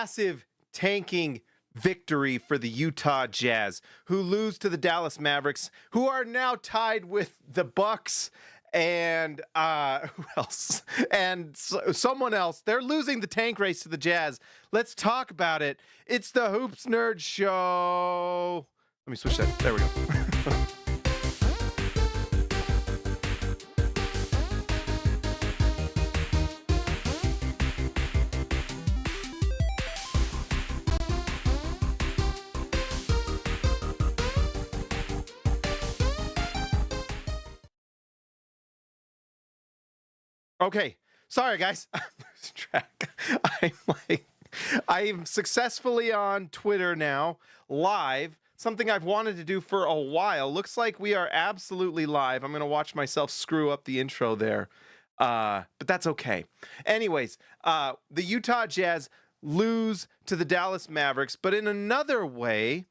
massive tanking victory for the Utah Jazz, who lose to the Dallas Mavericks, who are now tied with the Bucks and who else? And someone else. They're losing the tank race to the Jazz. Let's talk about it. It's the Hoops Nerd Show. Let me switch that. There we go. Okay, sorry guys, I'm losing track. I'm successfully on Twitter now, live, something I've wanted to do for a while. Looks like we are absolutely live. I'm going to watch myself screw up the intro there, but that's okay. Anyways, the Utah Jazz lose to the Dallas Mavericks, but in another way,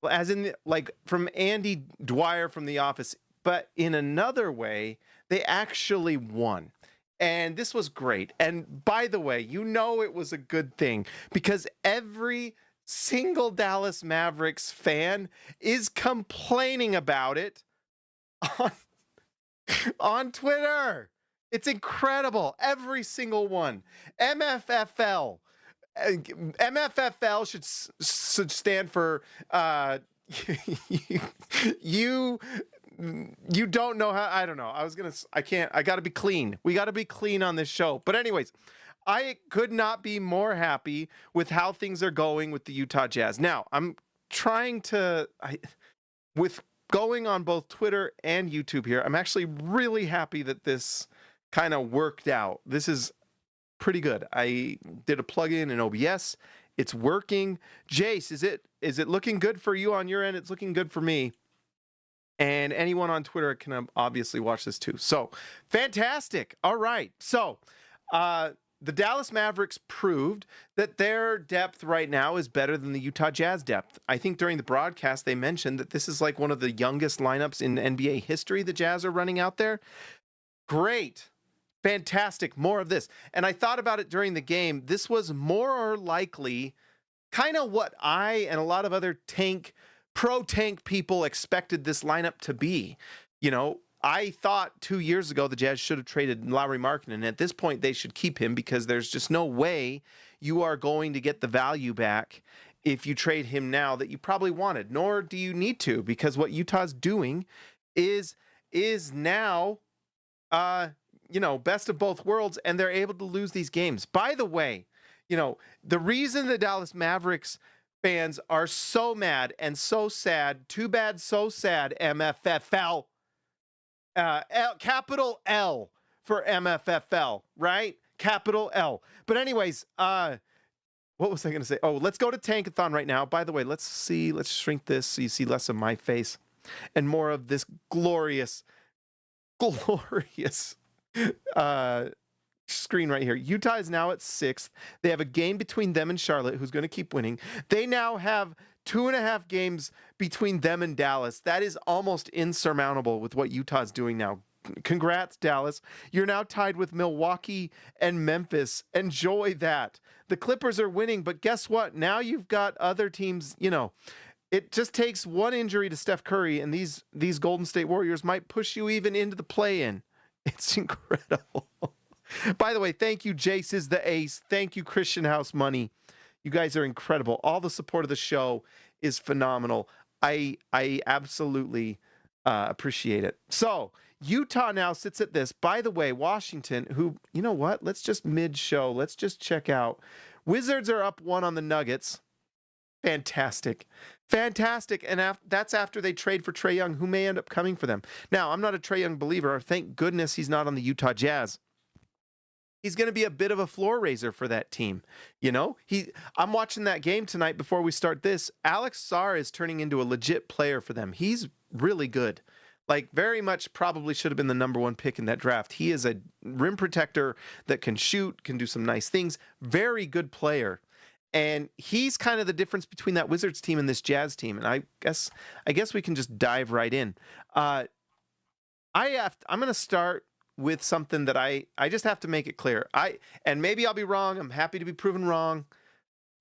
as in like from Andy Dwyer from The Office, but in another way, they actually won. And this was great. And by the way, you know it was a good thing because every single Dallas Mavericks fan is complaining about it on Twitter. It's incredible. Every single one. MFFL should stand for you don't know how. I don't know. I gotta be clean. We gotta be clean on this show. But anyways, I could not be more happy with how things are going with the Utah Jazz. Now, I'm trying to, with going on both Twitter and YouTube here, I'm actually really happy that this kind of worked out. This is pretty good. I did a plugin in OBS. It's working. Jace, is it looking good for you on your end? It's looking good for me. And anyone on Twitter can obviously watch this too. So, fantastic. All right. So, the Dallas Mavericks proved that their depth right now is better than the Utah Jazz depth. I think during the broadcast, they mentioned that this is like one of the youngest lineups in NBA history the Jazz are running out there. Great. Fantastic. More of this. And I thought about it during the game. This was more likely kind of what I and a lot of other pro-tank people expected this lineup to be. You know, I thought 2 years ago the Jazz should have traded Lauri Markkanen, and at this point they should keep him because there's just no way you are going to get the value back if you trade him now that you probably wanted, nor do you need to, because what Utah's doing is now best of both worlds, and they're able to lose these games. By the way, the reason the Dallas Mavericks fans are so mad and so sad, too bad, so sad, MFFL, capital L for MFFL, right? Capital L. But anyways, what was I going to say? Oh, let's go to Tankathon right now. By the way, let's shrink this so you see less of my face and more of this glorious screen right here. Utah is now at 6th. They have a game between them and Charlotte, who's going to keep winning. They now have 2.5 games between them and Dallas. That is almost insurmountable with what Utah's doing now. Congrats, Dallas. You're now tied with Milwaukee and Memphis. Enjoy that. The Clippers are winning, but guess what? Now you've got other teams, it just takes one injury to Steph Curry, and these Golden State Warriors might push you even into the play-in. It's incredible. By the way, thank you, Jace is the ace. Thank you, Christian House Money. You guys are incredible. All the support of the show is phenomenal. I absolutely appreciate it. So, Utah now sits at this. By the way, Washington, who, you know what? Let's just mid-show. Let's just check out. Wizards are up 1 on the Nuggets. Fantastic. Fantastic. And that's after they trade for Trae Young, who may end up coming for them. Now, I'm not a Trae Young believer. Thank goodness he's not on the Utah Jazz. He's going to be a bit of a floor raiser for that team. I'm watching that game tonight before we start this. Alex Sarr is turning into a legit player for them. He's really good. Like, very much probably should have been the #1 pick in that draft. He is a rim protector that can shoot, can do some nice things. Very good player. And he's kind of the difference between that Wizards team and this Jazz team. And I guess we can just dive right in. I'm going to start with something that I just have to make it clear. And maybe I'll be wrong. I'm happy to be proven wrong.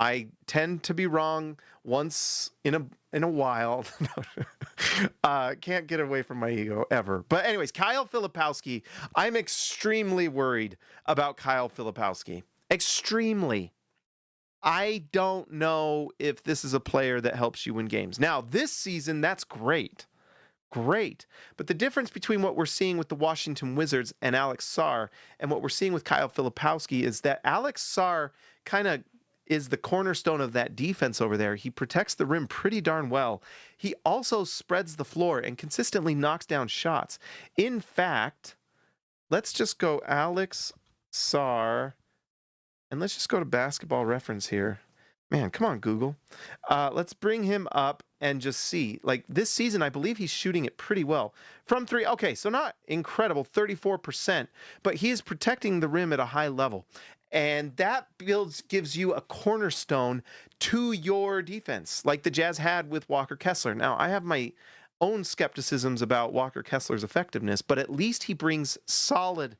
I tend to be wrong once in a while. Can't get away from my ego ever. But anyways, Kyle Filipowski. I'm extremely worried about Kyle Filipowski. Extremely. I don't know if this is a player that helps you win games. Now, this season, that's great. Great. But the difference between what we're seeing with the Washington Wizards and Alex Sarr and what we're seeing with Kyle Filipowski is that Alex Sarr kind of is the cornerstone of that defense over there. He protects the rim pretty darn well. He also spreads the floor and consistently knocks down shots. In fact, let's just go Alex Sarr, and let's just go to Basketball Reference here. Man, come on, Google. Let's bring him up and just see. Like this season, I believe he's shooting it pretty well. From three, okay, so not incredible, 34%, but he is protecting the rim at a high level. And that gives you a cornerstone to your defense, like the Jazz had with Walker Kessler. Now, I have my own skepticisms about Walker Kessler's effectiveness, but at least he brings solid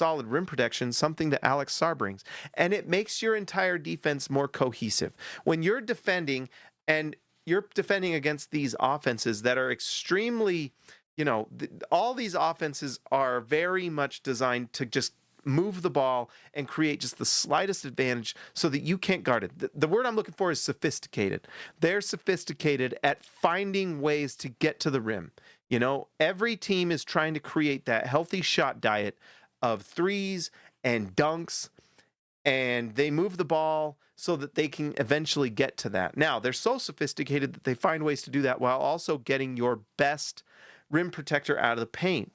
rim protection, something that Alex Sarr brings. And it makes your entire defense more cohesive. When you're defending and you're defending against these offenses that are extremely, all these offenses are very much designed to just move the ball and create just the slightest advantage so that you can't guard it. The word I'm looking for is sophisticated. They're sophisticated at finding ways to get to the rim. Every team is trying to create that healthy shot diet of threes and dunks, and they move the ball so that they can eventually get to that. Now, they're so sophisticated that they find ways to do that while also getting your best rim protector out of the paint.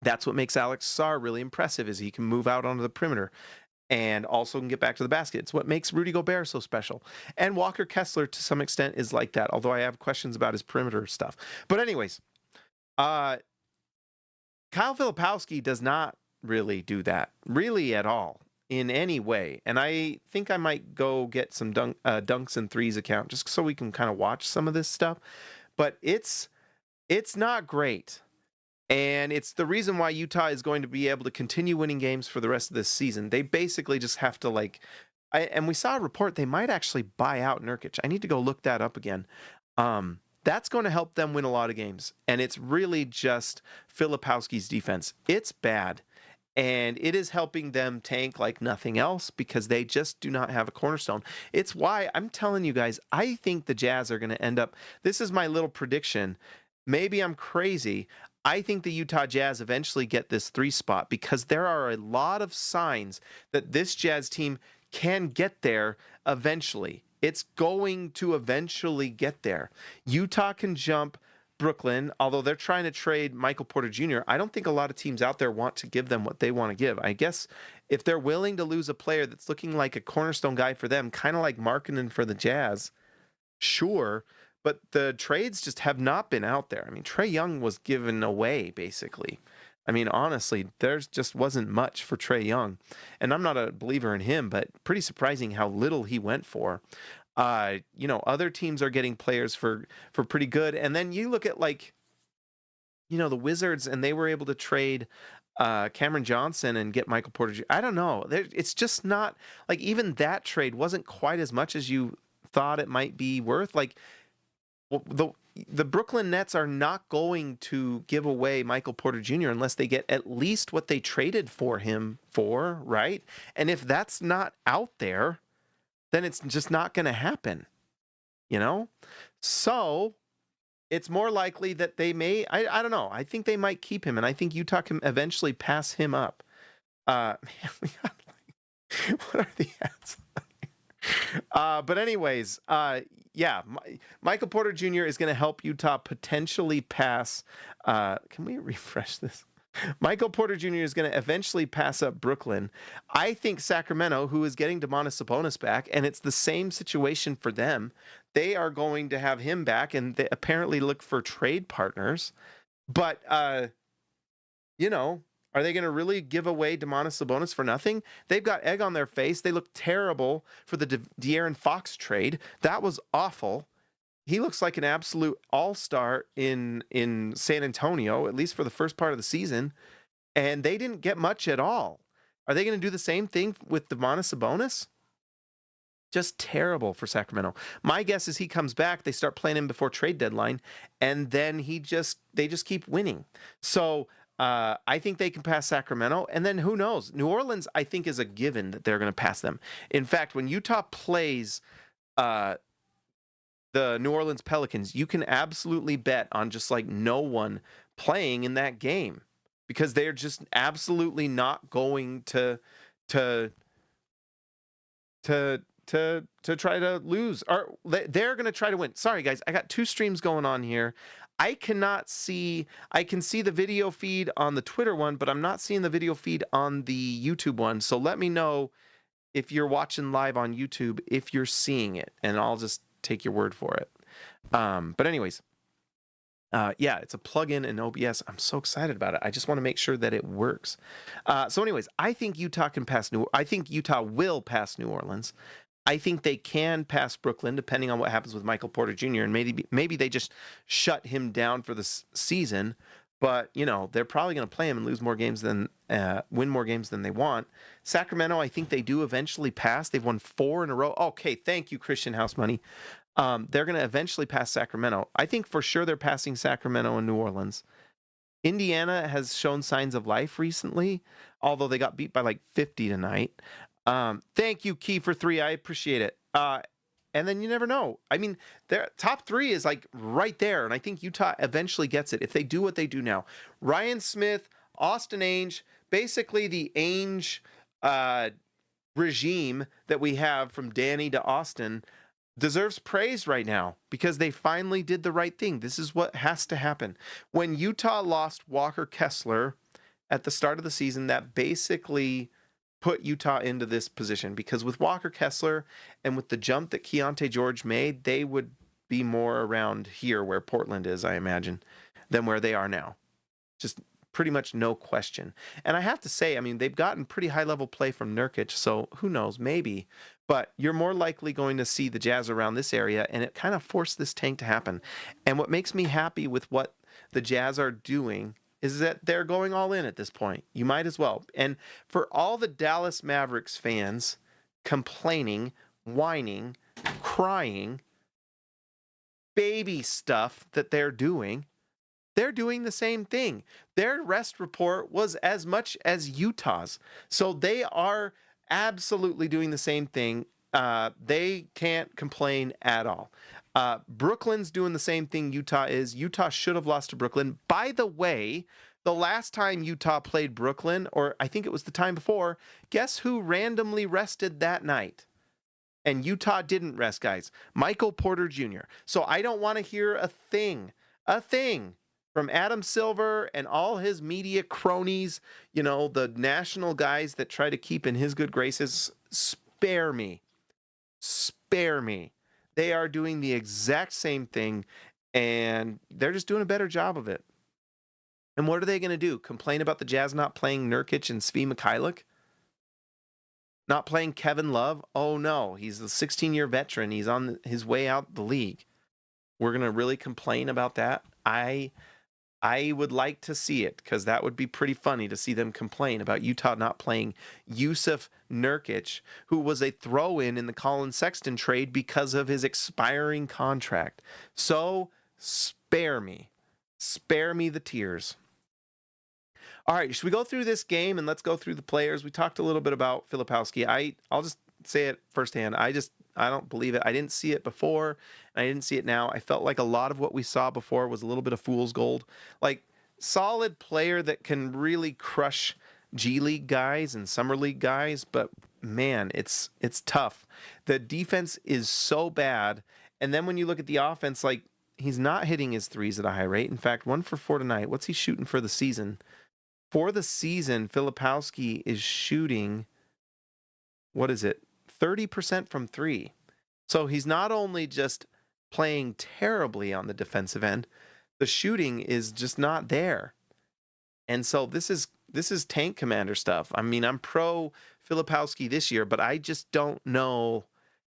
That's what makes Alex Sarr really impressive, is he can move out onto the perimeter and also can get back to the basket. It's what makes Rudy Gobert so special. And Walker Kessler, to some extent, is like that, although I have questions about his perimeter stuff. But anyways, Kyle Filipowski does not really do that, really at all, in any way. And I think I might go get some Dunks and Threes account just so we can kind of watch some of this stuff. But it's not great. And it's the reason why Utah is going to be able to continue winning games for the rest of this season. They basically just have to and we saw a report they might actually buy out Nurkic. I need to go look that up again. That's going to help them win a lot of games. And it's really just Filipowski's defense. It's bad. And it is helping them tank like nothing else because they just do not have a cornerstone. It's why I'm telling you guys, I think the Jazz are going to end up, this is my little prediction. Maybe I'm crazy. I think the Utah Jazz eventually get this 3 spot because there are a lot of signs that this Jazz team can get there eventually. It's going to eventually get there. Utah can jump Brooklyn, although they're trying to trade Michael Porter Jr. I don't think a lot of teams out there want to give them what they want to give. I guess if they're willing to lose a player that's looking like a cornerstone guy for them, kind of like Markkanen for the Jazz, sure. But the trades just have not been out there. I mean, Trae Young was given away, basically. I mean, honestly, there just wasn't much for Trae Young. And I'm not a believer in him, but pretty surprising how little he went for. Other teams are getting players for pretty good. And then you look at, the Wizards, and they were able to trade Cameron Johnson and get Michael Porter Jr. I don't know. It's just not, even that trade wasn't quite as much as you thought it might be worth. The Brooklyn Nets are not going to give away Michael Porter Jr. unless they get at least what they traded for him for, right? And if that's not out there, then it's just not going to happen, So it's more likely that they may, I don't know. I think they might keep him, and I think Utah can eventually pass him up. Man, what are the ads? But anyways, Michael Porter Jr. is going to help Utah potentially pass. Can we refresh this? Michael Porter Jr. is going to eventually pass up Brooklyn. I think Sacramento, who is getting Domantas Sabonis back, and it's the same situation for them. They are going to have him back, and they apparently look for trade partners. But, are they going to really give away Domantas Sabonis for nothing? They've got egg on their face. They look terrible for the De'Aaron Fox trade. That was awful. He looks like an absolute all-star in San Antonio, at least for the first part of the season. And they didn't get much at all. Are they going to do the same thing with Domantas Sabonis? Just terrible for Sacramento. My guess is he comes back, they start playing him before trade deadline, and then they just keep winning. So I think they can pass Sacramento, and then who knows? New Orleans, I think, is a given that they're going to pass them. In fact, when Utah plays the New Orleans Pelicans, you can absolutely bet on just like no one playing in that game because they're just absolutely not going to try to lose, or they're going to try to win. Sorry guys, I got two streams going on here. I can see the video feed on the Twitter one, but I'm not seeing the video feed on the YouTube one. So let me know if you're watching live on YouTube, if you're seeing it, and I'll just take your word for it. But anyways, yeah, it's a plugin in OBS. I'm so excited about it. I just want to make sure that it works. So anyways, I think Utah will pass New Orleans. I think they can pass Brooklyn, depending on what happens with Michael Porter Jr. And maybe they just shut him down for the season. But they're probably going to play him and lose more games than win more games than they want. Sacramento, I think they do eventually pass. They've won 4 in a row. Okay, thank you, Christian House Money. They're going to eventually pass Sacramento. I think for sure they're passing Sacramento and New Orleans. Indiana has shown signs of life recently, although they got beat by like 50 tonight. Thank you, Key, for 3. I appreciate it. And then you never know. I mean, their top 3 is like right there, and I think Utah eventually gets it if they do what they do now. Ryan Smith, Austin Ainge, basically the Ainge regime that we have from Danny to Austin deserves praise right now because they finally did the right thing. This is what has to happen. When Utah lost Walker Kessler at the start of the season, that basically put Utah into this position because with Walker Kessler and with the jump that Keyonte George made, they would be more around here where Portland is, I imagine, than where they are now. Just pretty much no question. And I have to say, I mean, they've gotten pretty high-level play from Nurkic, so who knows, maybe. But you're more likely going to see the Jazz around this area, and it kind of forced this tank to happen. And what makes me happy with what the Jazz are doing is that they're going all in at this point. You might as well. And for all the Dallas Mavericks fans complaining, whining, crying, baby stuff that they're doing the same thing. Their rest report was as much as Utah's. So they are absolutely doing the same thing. They can't complain at all. Brooklyn's doing the same thing Utah is. Utah should have lost to Brooklyn. By the way, the last time Utah played Brooklyn, or I think it was the time before, guess who randomly rested that night? And Utah didn't rest, guys. Michael Porter Jr. So I don't want to hear a thing from Adam Silver and all his media cronies, the national guys that try to keep in his good graces. Spare me. They are doing the exact same thing, and they're just doing a better job of it. And what are they going to do? Complain about the Jazz not playing Nurkic and Svi Mikhailiuk? Not playing Kevin Love? Oh, no. He's a 16-year veteran. He's on his way out the league. We're going to really complain about that? I would like to see it because that would be pretty funny to see them complain about Utah not playing Yusuf Nurkic, who was a throw-in in the Colin Sexton trade because of his expiring contract. So spare me. Spare me the tears. All right, should we go through this game and let's go through the players? We talked a little bit about Filipowski. I'll just say it firsthand. I don't believe it. I didn't see it before, and I didn't see it now. I felt like a lot of what we saw before was a little bit of fool's gold. Like, solid player that can really crush G League guys and Summer League guys, but man, it's tough. The defense is so bad, and then when you look at the offense, like, he's not hitting his threes at a high rate. In fact, 1 for 4 tonight. What's he shooting for the season? For the season, Filipowski is shooting, 30% from 3. So he's not only just playing terribly on the defensive end, the shooting is just not there. And so this is tank commander stuff. I mean, I'm pro Filipowski this year, but I just don't know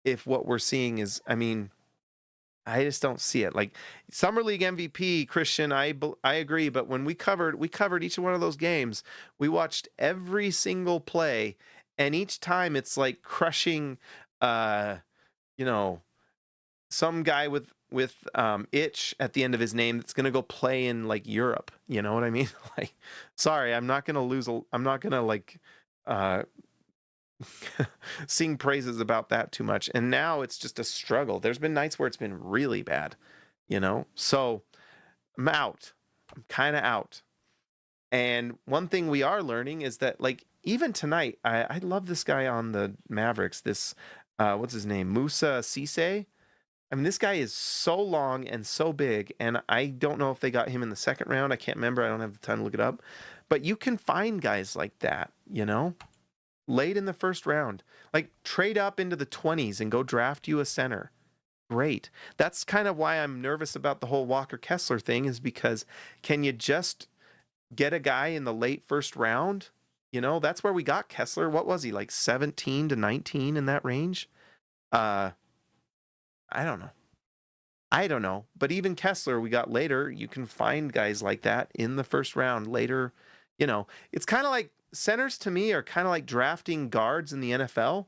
if what we're seeing is, I just don't see it. Like Summer League MVP, Christian, I agree. But when we covered each one of those games, we watched every single play, and each time it's like crushing uh, you know, some guy with itch at the end of his name that's gonna go play in like Europe. You know what I mean? Like, sorry, I'm not gonna like uh sing praises about that too much. And now it's just a struggle. There's been nights where it's been really bad, you know? So I'm out. I'm kind of out. And one thing we are learning is that, like, even tonight, I love this guy on the Mavericks, this, what's his name? Musa Cisse. I mean, this guy is so long and so big, and I don't know if they got him in the second round. I can't remember. I don't have the time to look it up. But you can find guys like that, you know? Late in the first round. Like, trade up into the 20s and go draft you a center. Great. That's kind of why I'm nervous about the whole Walker Kessler thing, is because can you just get a guy in the late first round? You know, that's where we got Kessler. What was he, like 17 to 19 in that range? I don't know. I don't know. But even Kessler, we got later. You can find guys like that in the first round later. You know, it's kind of like centers to me are kind of like drafting guards in the NFL.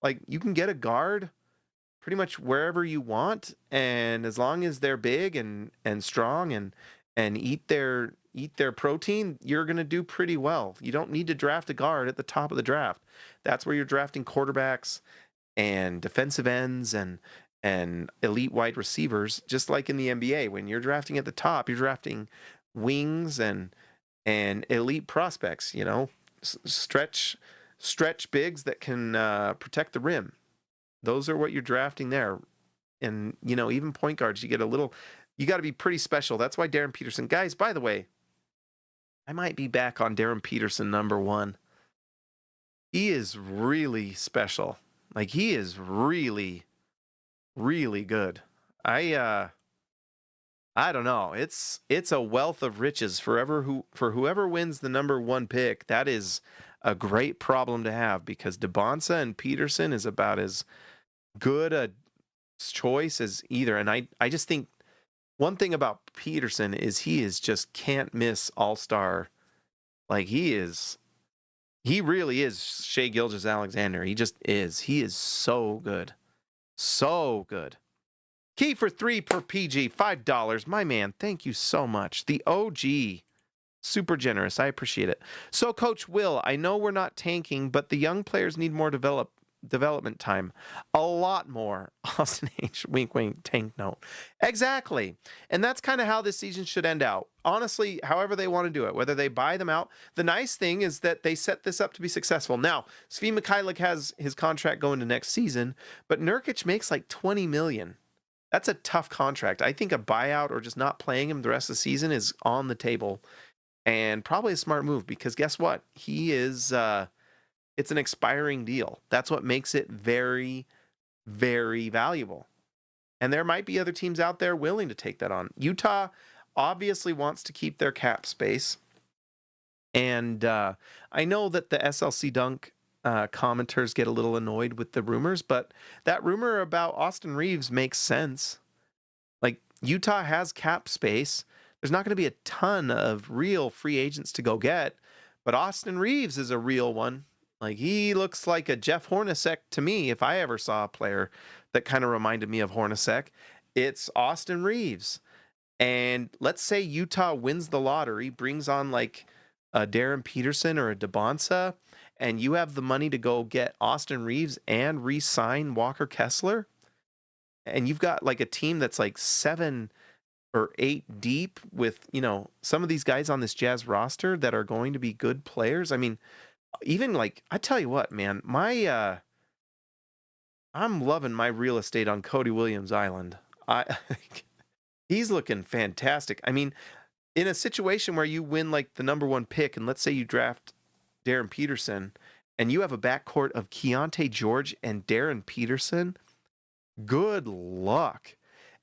Like, you can get a guard pretty much wherever you want, and as long as they're big and strong and eat their protein, you're going to do pretty well. You don't need to draft a guard at the top of the draft. That's where you're drafting quarterbacks and defensive ends and elite wide receivers, just like in the NBA. When you're drafting at the top, you're drafting wings and elite prospects, you know, stretch bigs that can protect the rim. Those are what you're drafting there. And, you know, even point guards, you got to be pretty special. That's why Darren Peterson, guys, by the way, I might be back on Darren Peterson #1. He is really special. Like, he is really, really good. I don't know. It's a wealth of riches for whoever wins the #1 pick. That is a great problem to have, because Dybantsa and Peterson is about as good a choice as either. And I just think one thing about Peterson is he is just can't miss all-star. Like, he really is Shai Gilgeous-Alexander. He just is. He is so good. So good. Key for 3 per PG, $5. My man, thank you so much. The OG, super generous. I appreciate it. So, Coach Will, I know we're not tanking, but the young players need more development time. A lot more. Austin H. Wink, wink, tank note. Exactly. And that's kind of how this season should end out. Honestly, however they want to do it, whether they buy them out. The nice thing is that they set this up to be successful. Now, Svi Mikhailiuk has his contract going to next season, but Nurkic makes like $20 million. That's a tough contract. I think a buyout or just not playing him the rest of the season is on the table, and probably a smart move, because guess what? He is, it's an expiring deal. That's what makes it very, very valuable. And there might be other teams out there willing to take that on. Utah obviously wants to keep their cap space. And I know that the SLC Dunk commenters get a little annoyed with the rumors, but that rumor about Austin Reeves makes sense. Like, Utah has cap space. There's not going to be a ton of real free agents to go get, but Austin Reeves is a real one. Like, he looks like a Jeff Hornacek to me. If I ever saw a player that kind of reminded me of Hornacek, it's Austin Reeves. And let's say Utah wins the lottery, brings on like a Darren Peterson or a Dybantsa, and you have the money to go get Austin Reeves and re-sign Walker Kessler, and you've got like a team that's like 7 or 8 deep with, you know, some of these guys on this Jazz roster that are going to be good players. I mean, even like, I tell you what, man, I'm loving my real estate on Cody Williams Island. He's looking fantastic. I mean, in a situation where you win like the #1 pick, and let's say you draft Darren Peterson, and you have a backcourt of Keyonte George and Darren Peterson, good luck.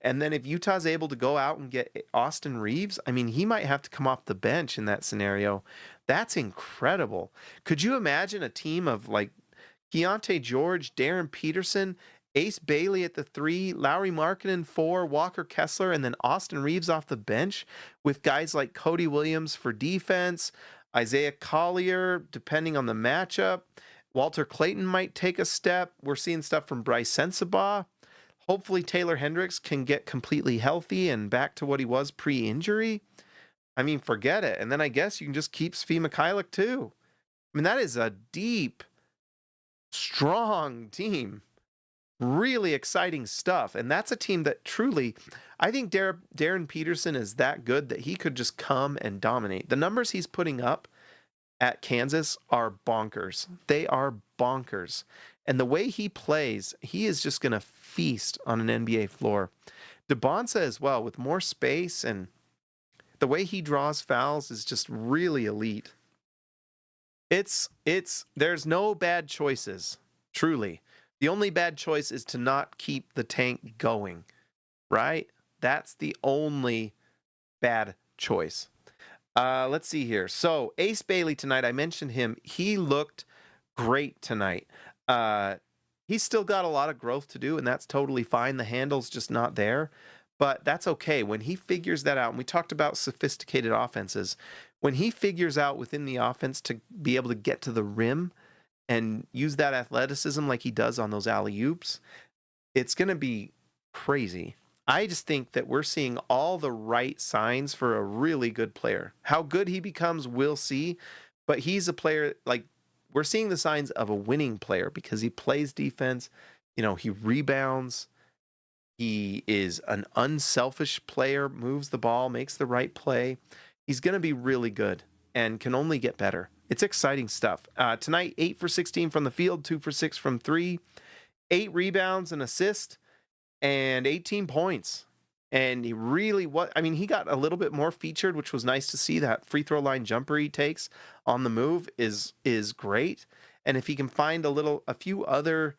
And then if Utah's able to go out and get Austin Reeves, I mean, he might have to come off the bench in that scenario. That's incredible. Could you imagine a team of like Keyonte George, Darren Peterson, Ace Bailey at the 3, Lauri Markkanen 4, Walker Kessler, and then Austin Reeves off the bench with guys like Cody Williams for defense, Isaiah Collier, depending on the matchup, Walter Clayton might take a step. We're seeing stuff from Bryce Sensabaugh. Hopefully Taylor Hendricks can get completely healthy and back to what he was pre-injury. I mean, forget it. And then I guess you can just keep Svi Mikhailiuk too. I mean, that is a deep, strong team. Really exciting stuff. And that's a team that truly, I think Darren Peterson is that good that he could just come and dominate. The numbers he's putting up at Kansas are bonkers. They are bonkers. And the way he plays, he is just going to feast on an NBA floor. Dybantsa as well, with more space, and the way he draws fouls is just really elite. There's no bad choices, truly. The only bad choice is to not keep the tank going, right? That's the only bad choice. Let's see here. So Ace Bailey tonight, I mentioned him. He looked great tonight. He's still got a lot of growth to do, and that's totally fine. The handle's just not there, but that's okay. When he figures that out, and we talked about sophisticated offenses, when he figures out within the offense to be able to get to the rim and use that athleticism like he does on those alley-oops, it's going to be crazy. I just think that we're seeing all the right signs for a really good player. How good he becomes, we'll see, but he's a player, like, we're seeing the signs of a winning player because he plays defense, he rebounds, he is an unselfish player, moves the ball, makes the right play. He's going to be really good and can only get better. It's exciting stuff. Tonight, 8 for 16 from the field, 2 for 6 from 3, 8 rebounds, an assist, and 18 points. And he really he got a little bit more featured, which was nice to see. That free throw line jumper he takes on the move is great. And if he can find a few other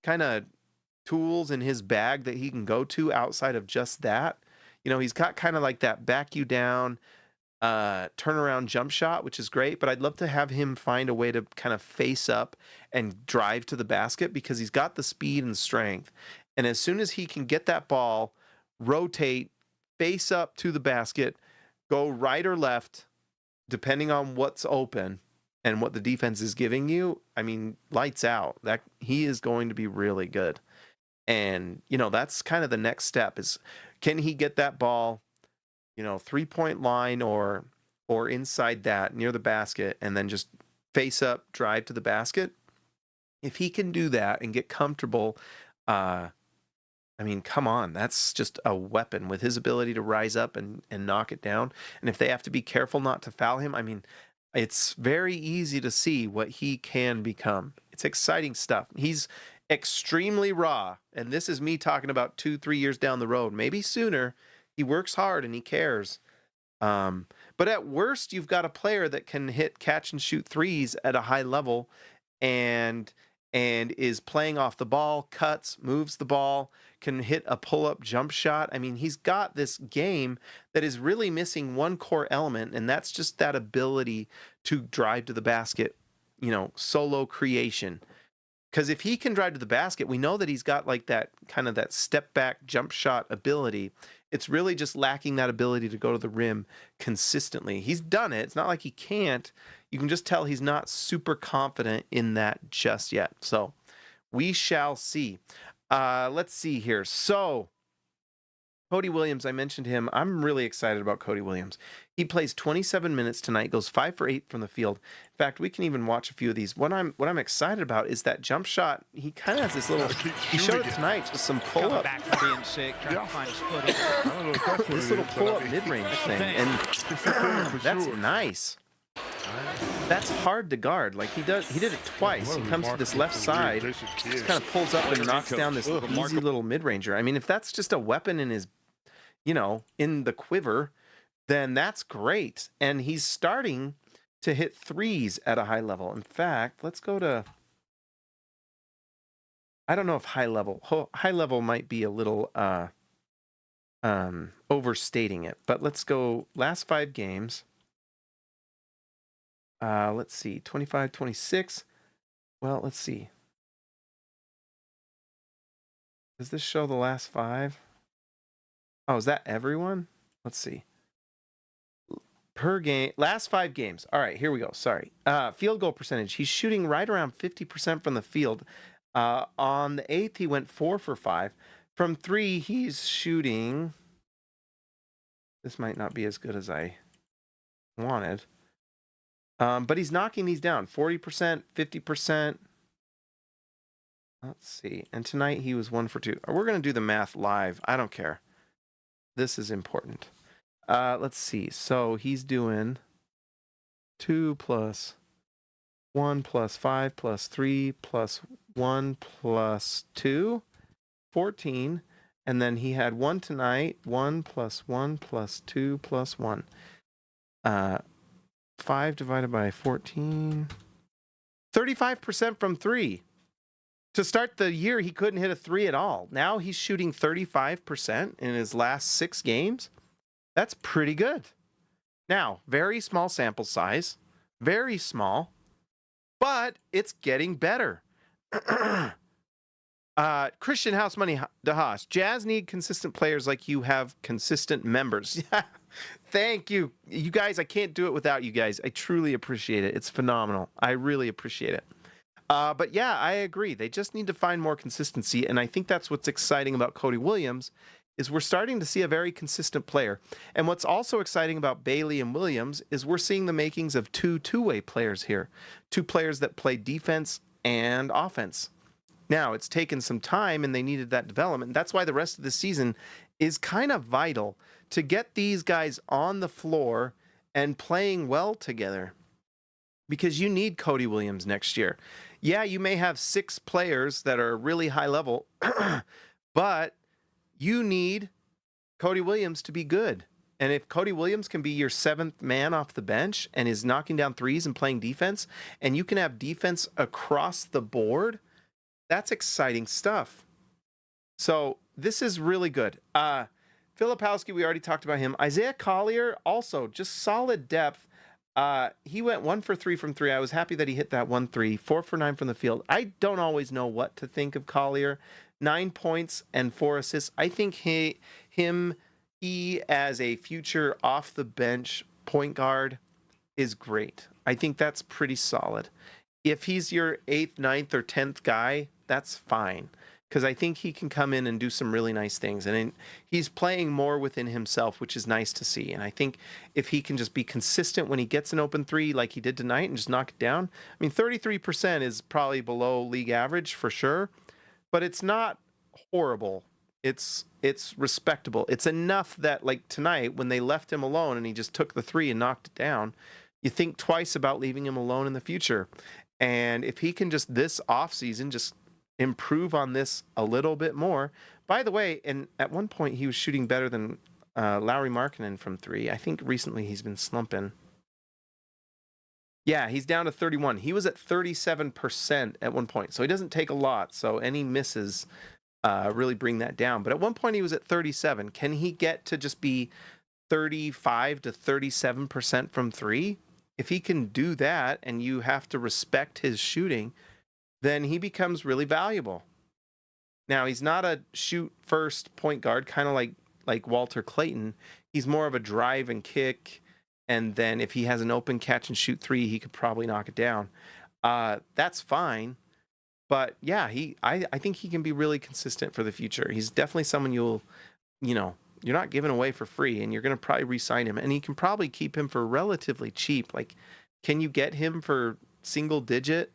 kind of tools in his bag that he can go to outside of just that, he's got kind of like that back you down, turnaround jump shot, which is great, but I'd love to have him find a way to kind of face up and drive to the basket because he's got the speed and strength. And as soon as he can get that ball, rotate, face up to the basket, go right or left, depending on what's open and what the defense is giving you, lights out. That he is going to be really good. And, that's kind of the next step is, can he get that ball, 3-point line or inside that near the basket and then just face up, drive to the basket? If he can do that and get comfortable, come on, that's just a weapon with his ability to rise up and knock it down. And if they have to be careful not to foul him, it's very easy to see what he can become. It's exciting stuff. He's extremely raw, and this is me talking about 2-3 years down the road, maybe sooner. He works hard and he cares. But at worst, you've got a player that can hit catch and shoot threes at a high level and is playing off the ball, cuts, moves the ball, can hit a pull-up jump shot. He's got this game that is really missing one core element, and that's just that ability to drive to the basket, solo creation. Because if he can drive to the basket, we know that he's got like that kind of that step back jump shot ability. It's really just lacking that ability to go to the rim consistently. He's done it. It's not like he can't. You can just tell he's not super confident in that just yet. So we shall see. Let's see here. So Cody Williams, I mentioned him. I'm really excited about Cody Williams. He plays 27 minutes tonight, goes 5 for 8 from the field. In fact, we can even watch a few of these. What I'm excited about is that jump shot. He kind of has this little, he showed it tonight with some pull-up. Back from being sick, trying to find his footing. This little pull-up mid-range thing, and that's nice. That's hard to guard. Like he did it twice. He comes to this left side, just kind of pulls up and knocks down this easy little mid-ranger. If that's just a weapon in his, in the quiver, then that's great. And he's starting to hit threes at a high level. In fact, let's go to, I don't know if high level might be a little overstating it, but let's go last 5 games. Let's see, 25, 26. Well, let's see. Does this show the last 5? Oh, is that everyone? Let's see. per game. Last 5 games. All right, here we go. Sorry. Field goal percentage. He's shooting right around 50% from the field. On the 8th, he went 4 for 5. From 3, he's shooting. This might not be as good as I wanted. But he's knocking these down. 40%, 50%. Let's see. And tonight he was 1 for 2. We're going to do the math live. I don't care. This is important. Let's see. So he's doing 2 plus 1 plus 5 plus 3 plus 1 plus 2, 14. And then he had 1 tonight. 1 plus 1 plus 2 plus 1. 5 divided by 14. 35% from 3. To start the year, he couldn't hit a 3 at all. Now he's shooting 35% in his last 6 games. That's pretty good. Now, very small sample size. Very small. But it's getting better. Christian House Money DeHaas. Jazz need consistent players like you have consistent members. Thank you. You guys, I can't do it without you guys. I truly appreciate it. It's phenomenal. I really appreciate it. But yeah, I agree. They just need to find more consistency. And I think that's what's exciting about Cody Williams is we're starting to see a very consistent player. And what's also exciting about Bailey and Williams is we're seeing the makings of two-way players here. 2 players that play defense and offense. Now, it's taken some time and they needed that development. That's why the rest of the season is kind of vital to get these guys on the floor and playing well together. Because you need Cody Williams next year. Yeah, you may have 6 players that are really high level, but you need Cody Williams to be good. And if Cody Williams can be your 7th man off the bench and is knocking down threes and playing defense, and you can have defense across the board, that's exciting stuff. So this is really good. Filipowski, we already talked about him. Isaiah Collier, also just solid depth. He went 1 for 3 from 3. I was happy that he hit that 1-3, 4 for 9 from the field. I don't always know what to think of Collier. 9 points and 4 assists. I think he as a future off the bench point guard is great. I think that's pretty solid. If he's your 8th, 9th, or 10th guy, that's fine. Because I think he can come in and do some really nice things. And he's playing more within himself, which is nice to see. And I think if he can just be consistent when he gets an open 3 like he did tonight and just knock it down. I mean, 33% is probably below league average for sure. But it's not horrible. It's respectable. It's enough that, like tonight, when they left him alone and he just took the 3 and knocked it down, you think twice about leaving him alone in the future. And if he can just this offseason just improve on this a little bit more. By the way, and at one point he was shooting better than Lauri Markkanen from 3. I think recently he's been slumping. Yeah, he's down to 31. He was at 37% at one point, so he doesn't take a lot. So any misses really bring that down. But at one point he was at 37. Can he get to just be 35 to 37% from 3? If he can do that and you have to respect his shooting, then he becomes really valuable. Now, he's not a shoot first point guard, kind of like Walter Clayton. He's more of a drive and kick. And then if he has an open catch and shoot 3, he could probably knock it down. That's fine. But yeah, I think he can be really consistent for the future. He's definitely someone you're not giving away for free, and you're going to probably re-sign him. And you can probably keep him for relatively cheap. Like, can you get him for single digit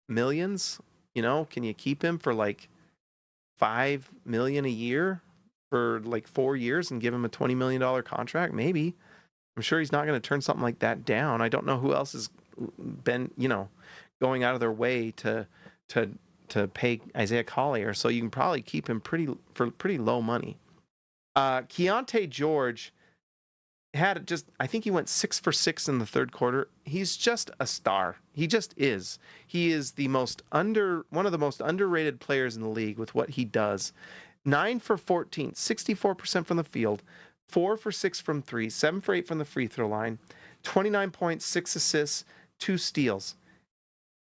millions? Can you keep him for like $5 million a year for like 4 years and give him a $20 million contract? Maybe. I'm sure he's not going to turn something like that down. I don't know who else has been, going out of their way to pay Isaiah Collier. So you can probably keep him for pretty low money. Keyonte George I think he went 6 for 6 in the third quarter. He's just a star. He just is. He is one of the most underrated players in the league with what he does. 9 for 14, 64% from the field, 4 for 6 from 3, 7 for 8 from the free throw line, 29 points, 6 assists, 2 steals.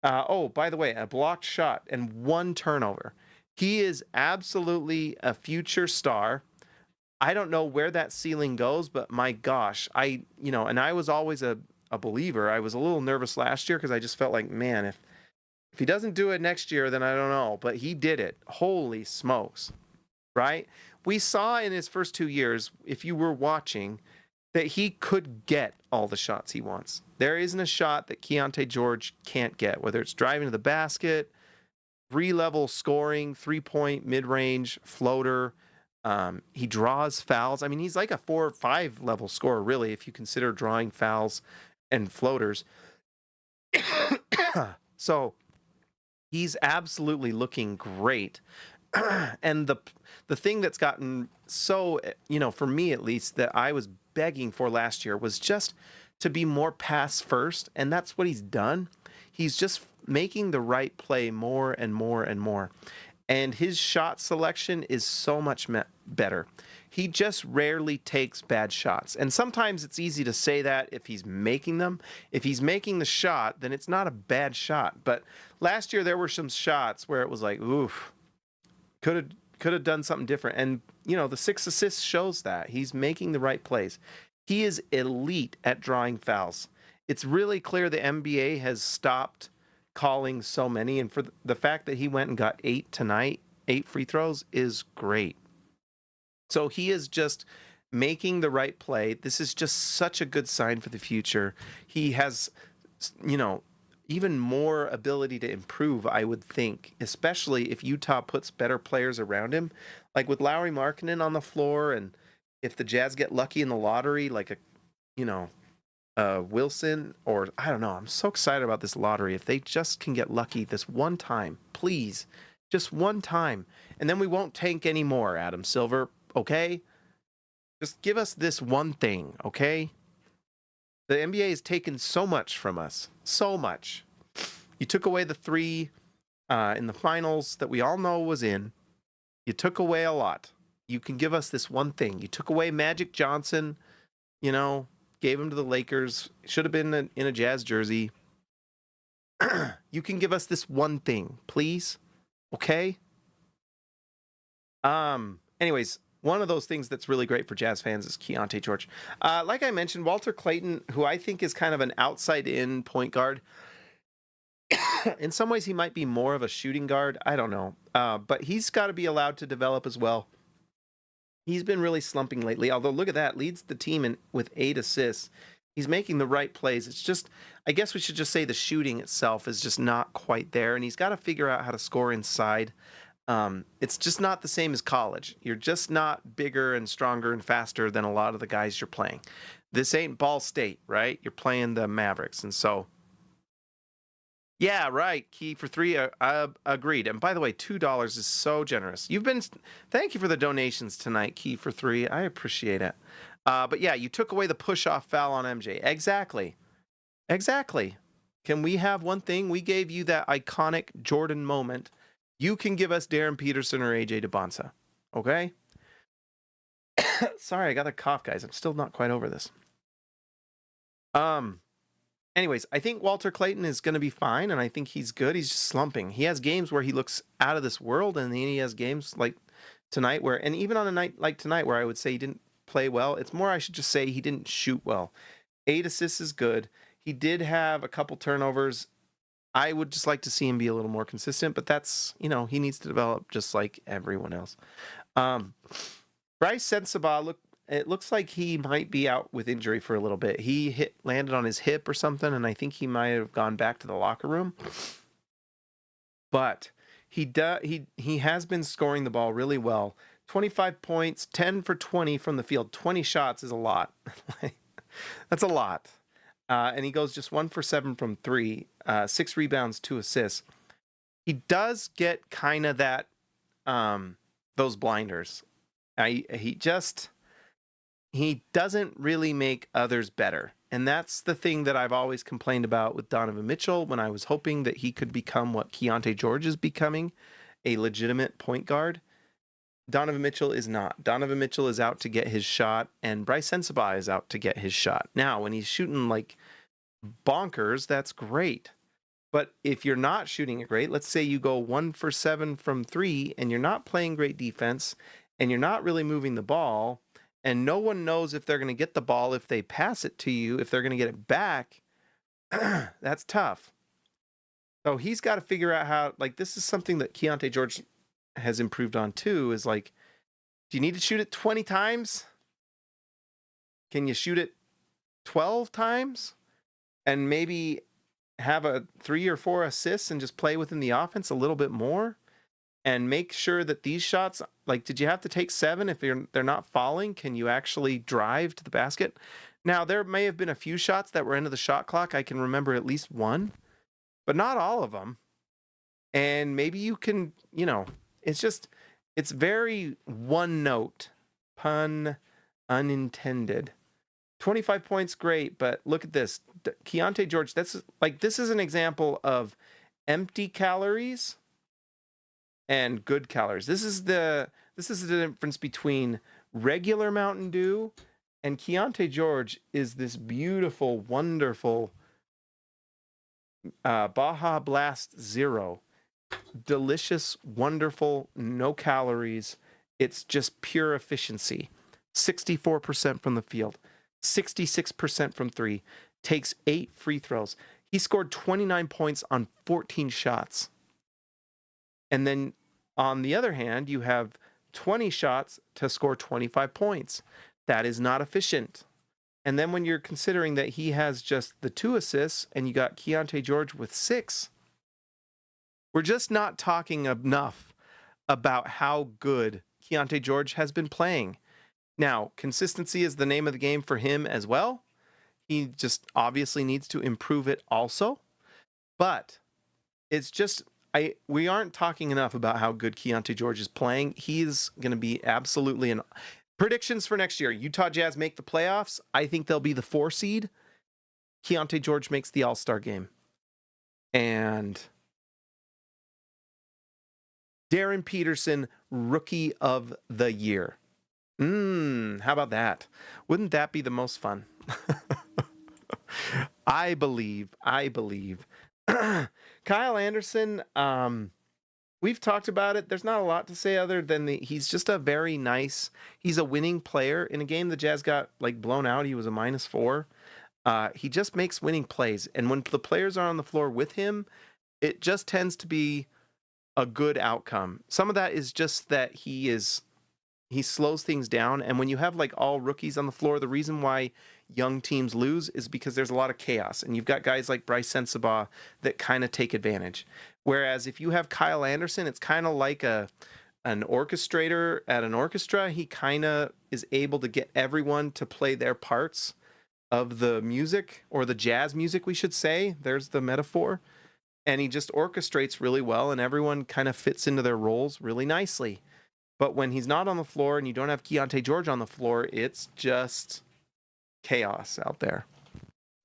By the way, a blocked shot and 1 turnover. He is absolutely a future star. I don't know where that ceiling goes, but my gosh, and I was always a believer. I was a little nervous last year because I just felt like, man, if he doesn't do it next year, then I don't know. But he did it. Holy smokes, right? We saw in his first 2 years, if you were watching, that he could get all the shots he wants. There isn't a shot that Keyonte George can't get, whether it's driving to the basket, 3-level scoring, 3-point, mid-range, floater. He draws fouls. I mean, he's like a 4 or 5 level scorer, really, if you consider drawing fouls and floaters. So he's absolutely looking great. And the thing that's gotten so, for me at least, that I was begging for last year was just to be more pass first. And that's what he's done. He's just making the right play more and more and more. And his shot selection is so much better. He just rarely takes bad shots. And sometimes it's easy to say that if he's making them. If he's making the shot, then it's not a bad shot. But last year there were some shots where it was like, oof, could have done something different. And, the 6 assists shows that. He's making the right plays. He is elite at drawing fouls. It's really clear the NBA has stopped calling so many, and for the fact that he went and got 8 tonight, 8 free throws, is great. So he is just making the right play. This is just such a good sign for the future. He has, even more ability to improve, I would think, especially if Utah puts better players around him, like with Lauri Markkanen on the floor, and if the Jazz get lucky in the lottery, like Wilson, or I don't know. I'm so excited about this lottery. If they just can get lucky this one time, please, just one time, and then we won't tank anymore, Adam Silver, okay? Just give us this one thing, okay? The NBA has taken so much from us, so much. You took away the 3 in the finals that we all know was in. You took away a lot. You can give us this one thing. You took away Magic Johnson, gave him to the Lakers. Should have been in a Jazz jersey. You can give us this one thing, please. Okay? Anyways, one of those things that's really great for Jazz fans is Keyonte George. Like I mentioned, Walter Clayton, who I think is kind of an outside-in point guard. In some ways, he might be more of a shooting guard. I don't know. But he's got to be allowed to develop as well. He's been really slumping lately, although look at that, leads the team with 8 assists. He's making the right plays. It's just, I guess we should just say the shooting itself is just not quite there, and he's got to figure out how to score inside. It's just not the same as college. You're just not bigger and stronger and faster than a lot of the guys you're playing. This ain't Ball State, right? You're playing the Mavericks, and so... Yeah, right. Key for 3. Agreed. And by the way, $2 is so generous. Thank you for the donations tonight, Key for 3. I appreciate it. But yeah, you took away the push-off foul on MJ. Exactly. Can we have one thing? We gave you that iconic Jordan moment. You can give us Darren Peterson or AJ Dybantsa. Okay? Sorry, I got a cough, guys. I'm still not quite over this. Anyways, I think Walter Clayton is going to be fine, and I think he's good. He's just slumping. He has games where he looks out of this world, and then he has games like tonight and even on a night like tonight where I would say he didn't play well, it's more I should just say he didn't shoot well. 8 assists is good. He did have a couple turnovers. I would just like to see him be a little more consistent, but that's, he needs to develop just like everyone else. Bryce Sensabaugh, it looks like he might be out with injury for a little bit. He landed on his hip or something, and I think he might have gone back to the locker room. But he has been scoring the ball really well. 25 points, 10 for 20 from the field. 20 shots is a lot. That's a lot. And he goes just 1 for 7 from 3, 6 rebounds, 2 assists. He does get kind of that, those blinders. He doesn't really make others better. And that's the thing that I've always complained about with Donovan Mitchell when I was hoping that he could become what Keyonte George is becoming, a legitimate point guard. Donovan Mitchell is not. Donovan Mitchell is out to get his shot, and Bryce Sensabaugh is out to get his shot. Now, when he's shooting like bonkers, that's great. But if you're not shooting it great, let's say you go 1 for 7 from 3, and you're not playing great defense, and you're not really moving the ball, and no one knows if they're going to get the ball if they pass it to you, if they're going to get it back. That's tough. So he's got to figure out how, like, this is something that Keyonte George has improved on too, is like, do you need to shoot it 20 times? Can you shoot it 12 times and maybe have a 3 or 4 assists and just play within the offense a little bit more and make sure that these shots, like, did you have to take 7 if they're not falling? Can you actually drive to the basket? Now, there may have been a few shots that were into the shot clock. I can remember at least one, but not all of them. And maybe you can, it's very one note, pun unintended. 25 points, great, but look at this. Keyonte George, this is an example of empty calories and good calories. This is the difference between regular Mountain Dew and Keyonte George is this beautiful, wonderful Baja Blast Zero. Delicious, wonderful, no calories. It's just pure efficiency. 64% from the field, 66% from 3, takes 8 free throws. He scored 29 points on 14 shots. And then on the other hand, you have 20 shots to score 25 points. That is not efficient. And then when you're considering that he has just the 2 assists and you got Keyonte George with 6, we're just not talking enough about how good Keyonte George has been playing. Now, consistency is the name of the game for him as well. He just obviously needs to improve it also. But it's just, we aren't talking enough about how good Keyonte George is playing. He's going to be absolutely an... Predictions for next year. Utah Jazz make the playoffs. I think they'll be the 4 seed. Keyonte George makes the All-Star game. And Darren Peterson, Rookie of the Year. How about that? Wouldn't that be the most fun? I believe. Kyle Anderson, we've talked about it. There's not a lot to say other than he's just he's a winning player. In a game the Jazz got blown out, he was a -4. He just makes winning plays. And when the players are on the floor with him, it just tends to be a good outcome. Some of that is just that he slows things down. And when you have all rookies on the floor, the reason why young teams lose is because there's a lot of chaos. And you've got guys like Bryce Sensabaugh that kind of take advantage. Whereas if you have Kyle Anderson, it's kind of like an orchestrator at an orchestra. He kind of is able to get everyone to play their parts of the music, or the jazz music, we should say. There's the metaphor. And he just orchestrates really well, and everyone kind of fits into their roles really nicely. But when he's not on the floor and you don't have Keyonte George on the floor, it's just chaos out there.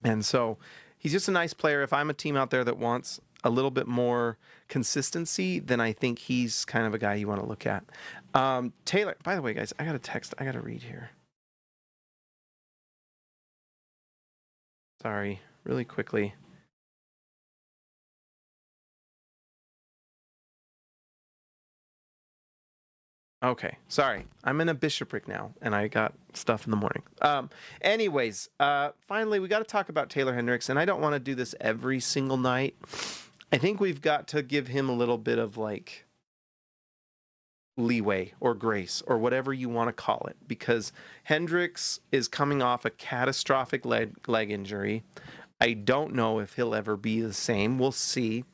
And so he's just a nice player. If I'm a team out there that wants a little bit more consistency, then I think he's kind of a guy you want to look at. Taylor, by the way, guys, I got a text I got to read here. Sorry, really quickly. Okay, sorry. I'm in a bishopric now, and I got stuff in the morning. Anyways, finally, we got to talk about Taylor Hendricks, and I don't want to do this every single night. I think we've got to give him a little bit of leeway or grace or whatever you want to call it, because Hendricks is coming off a catastrophic leg injury. I don't know if he'll ever be the same. We'll see.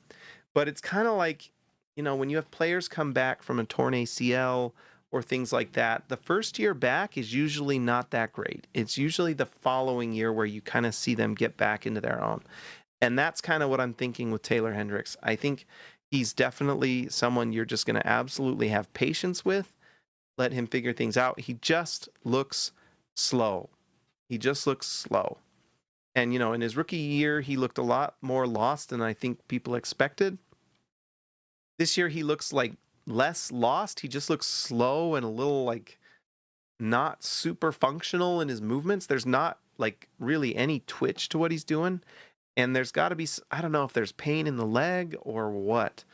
But it's kind of like, when you have players come back from a torn ACL or things like that, the first year back is usually not that great. It's usually the following year where you kind of see them get back into their own. And that's kind of what I'm thinking with Taylor Hendricks. I think he's definitely someone you're just going to absolutely have patience with. Let him figure things out. He just looks slow. And, in his rookie year, he looked a lot more lost than I think people expected. This year, he looks less lost. He just looks slow and a little not super functional in his movements. There's not really any twitch to what he's doing. And there's got to be, I don't know if there's pain in the leg or what,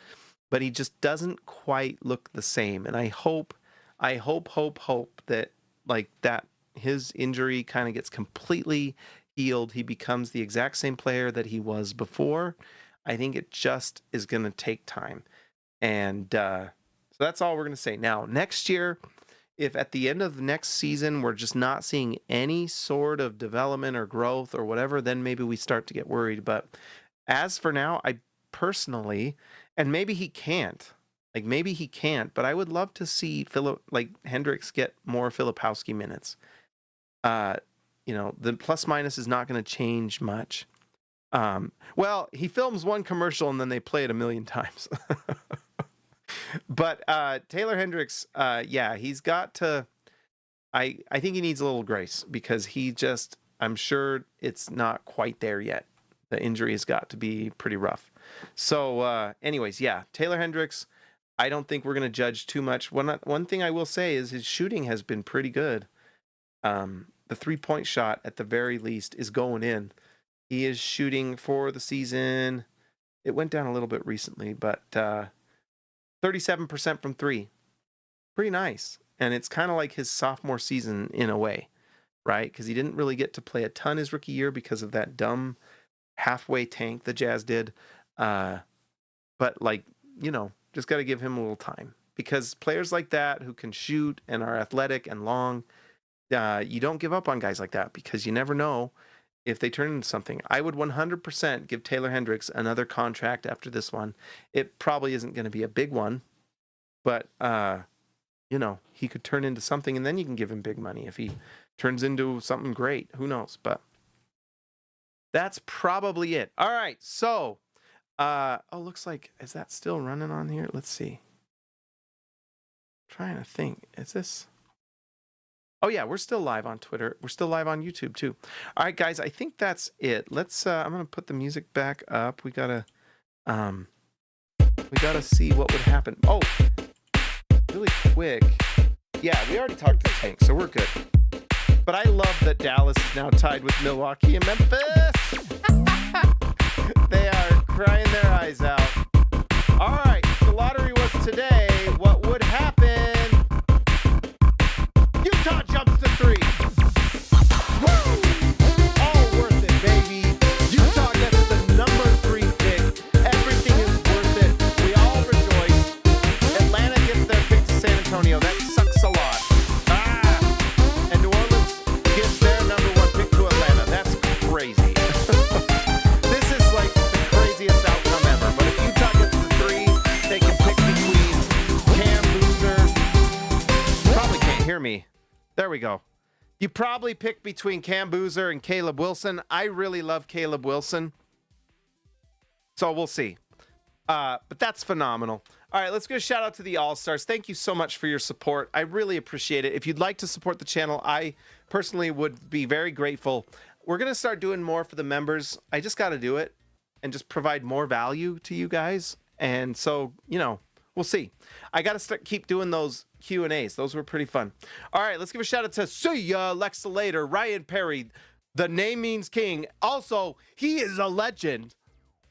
but he just doesn't quite look the same. And I hope that his injury kind of gets completely healed, he becomes the exact same player that he was before. I think it just is going to take time. And so that's all we're going to say. Now, next year, if at the end of the next season we're just not seeing any sort of development or growth or whatever, then maybe we start to get worried. But as for now, I personally, and maybe he can't, but I would love to see Hendricks get more Filipowski minutes. The plus minus is not going to change much. Well, he films one commercial and then they play it a million times. But Taylor Hendricks, he's got to. I think he needs a little grace because I'm sure it's not quite there yet. The injury has got to be pretty rough. So, anyways, Taylor Hendricks. I don't think we're going to judge too much. One thing I will say is his shooting has been pretty good. The 3-point shot, at the very least, is going in. He is shooting for the season. It went down a little bit recently, but 37% from 3. Pretty nice. And it's kind of like his sophomore season in a way, right? Because he didn't really get to play a ton his rookie year because of that dumb halfway tank the Jazz did. But just got to give him a little time. Because players like that who can shoot and are athletic and long, you don't give up on guys like that because you never know if they turn into something. I would 100% give Taylor Hendricks another contract after this one. It probably isn't going to be a big one, but, he could turn into something and then you can give him big money. If he turns into something great, who knows? But that's probably it. All right. So, looks like, is that still running on here? Let's see. I'm trying to think. Is this? Oh yeah, we're still live on Twitter. We're still live on YouTube too. All right, guys, I think that's it. Let's I'm gonna put the music back up. We gotta see what would happen. Oh, really quick. Yeah, we already talked to the Tank, so we're good. But I love that Dallas is now tied with Milwaukee and Memphis. They are crying their eyes out. All right, the lottery was today. What would happen? Utah jumps to 3. Woo! All worth it, baby. Utah gets the number 3 pick. Everything is worth it. We all rejoice. Atlanta gets their pick to San Antonio. That sucks a lot. And New Orleans gives their number 1 pick to Atlanta. That's crazy. This is like the craziest outcome ever. But if Utah gets the 3, they can pick between Cam Boozer. Probably can't hear me. There we go. You probably pick between Cam Boozer and Caleb Wilson. I really love Caleb Wilson. So we'll see. But that's phenomenal. All right, let's go shout out to the All-Stars. Thank you so much for your support. I really appreciate it. If you'd like to support the channel, I personally would be very grateful. We're going to start doing more for the members. I just got to do it and just provide more value to you guys. And so, we'll see. I got to keep doing those Q&As. Those were pretty fun. All right, let's give a shout out to See Ya, Lexa Later, Ryan Perry. The name means king. Also, he is a legend.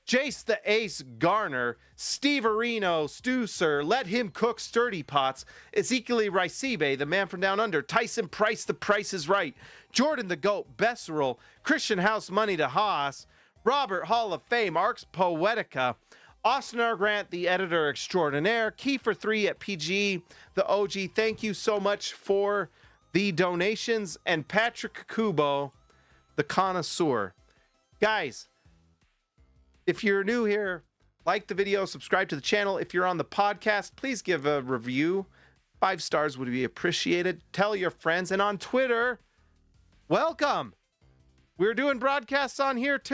Jace the Ace Garner, Steve Areno, Stu Sir, Let Him Cook Sturdy Pots, Ezekiel Ricibe, the man from down under, Tyson Price, The Price is Right, Jordan the Goat, Besserell, Christian House Money to Haas, Robert Hall of Fame, Arcs Poetica, Austin R. Grant, the editor extraordinaire, Kiefer3 at PG, the OG. Thank you so much for the donations, and Patrick Kubo, the connoisseur. Guys, if you're new here, like the video, subscribe to the channel. If you're on the podcast, please give a review. 5 stars would be appreciated. Tell your friends. And on Twitter, welcome. We're doing broadcasts on here too.